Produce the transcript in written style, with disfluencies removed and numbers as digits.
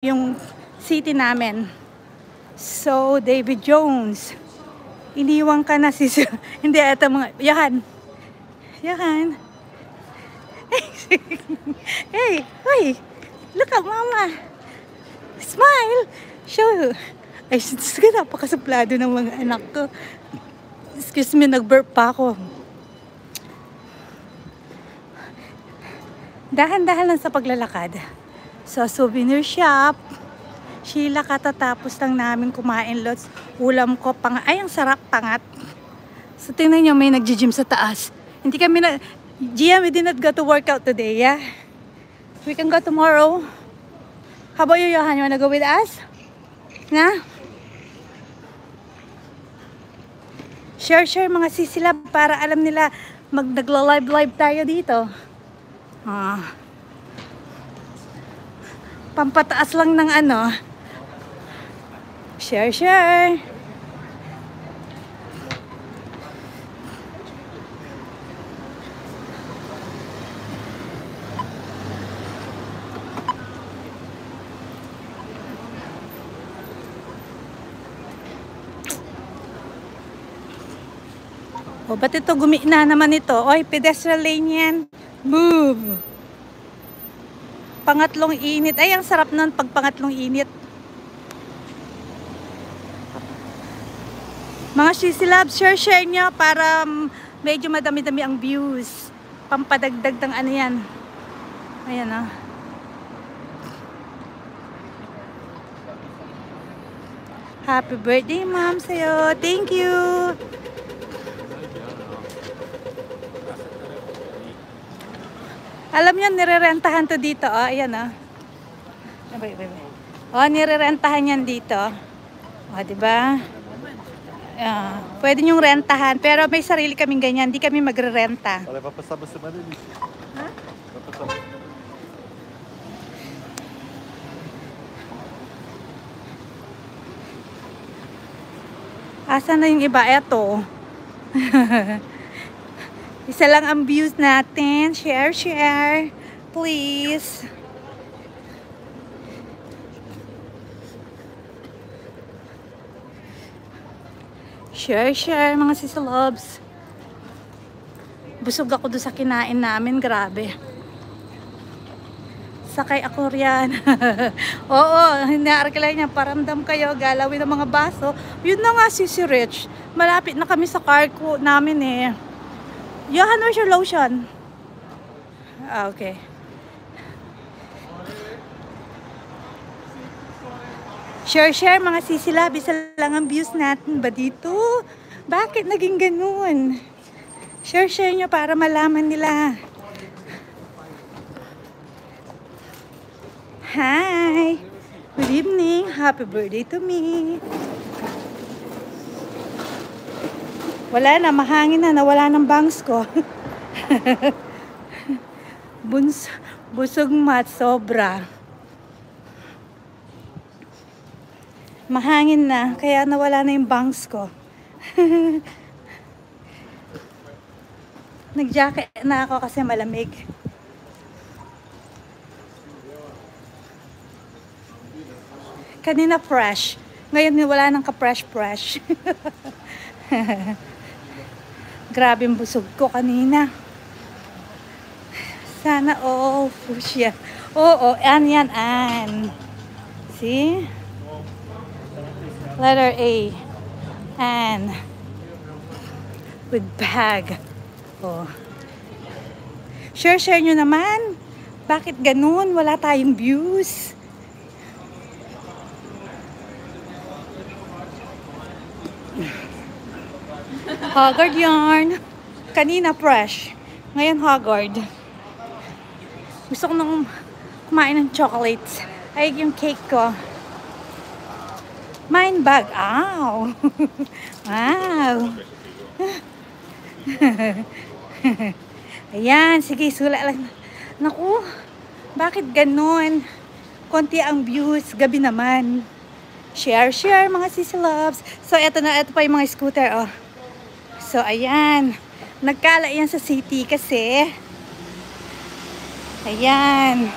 yung city namin. So, David Jones. Iniwan ka na sis. Hindi, ito mga, yahan. Yahan. Hey, hey, look at mama. Smile. Show. Ay, sige, napakasuplado ng mga anak ko. Excuse me, nag-burp pa ako. Dahan-dahan lang sa paglalakad. So, souvenir shop. Sheila, katatapos lang namin kumain lots. Ulam ko, ay, ang sarap, pangat. So, tingnan nyo, may nag-gym sa taas. Hindi kami na, Gia, we did not go to workout today, yeah? We can go tomorrow. How about you, Johan? You wanna go with us? Na? Share mga sisilab para alam nila nagla-live tayo dito. Pampataas lang ng ano. Share. O, ba't ito gumina naman ito? Oy, pedestrian lane yan. Move! Pangatlong init. Ay, ang sarap nun pag pangatlong init. Mga sisilab, share nyo para medyo madami-dami ang views. Pampadagdag ng ano yan. Ayan o. Happy birthday, ma'am, sa'yo. Thank you. Alam niyo, nirerentahan to dito. Oh, ayan oh. Oh, nirerentahan yan dito. Oh, diba? Pwede niyong rentahan. Pero may sarili kaming ganyan. Hindi kami magre-renta. Olha, vai passar você mais delícia. Hã? Vai passar. Asa na yung iba? Eto. Isa lang ang views natin. Share. Please. Share mga sisilobs. Busog ako doon sa kinain namin. Grabe. Sakay ako riyan. Oo, hinaarkala niya. Paramdam kayo. Galawin ng mga baso. Yun na nga si Rich. Malapit na kami sa car ko namin eh. Johan, where's your lotion? Okay. Share mga sisilab. Isa lang ang views natin ba dito? Bakit naging ganun? Share nyo para malaman nila. Hi! Good evening. Happy birthday to me. Wala na, mahangin na, nawala ng bangs ko. Busog mat, sobra. Mahangin na, kaya nawala na yung bangs ko. Nag-jacket na ako kasi malamig. Kanina fresh. Ngayon wala nang ka-fresh. Grabe yung busog ko kanina. Sana all fuchsia. Oo, yan. See? Letter A. And with bag. Oh. Share nyo naman. Bakit ganun? Wala tayong views. Haggard yarn. Kanina fresh. Ngayon haggard. Gusto ko nang kumain ng chocolates. Ay, yung cake ko. Mine bag. Ow! Wow! Ayan. Sige, sula lang. Naku, bakit ganun? Konti ang views. Gabi naman. Share mga sisilabs. So, eto pa yung mga scooter, oh. So, ayan. Nagkala yan sa city kasi. Ayan.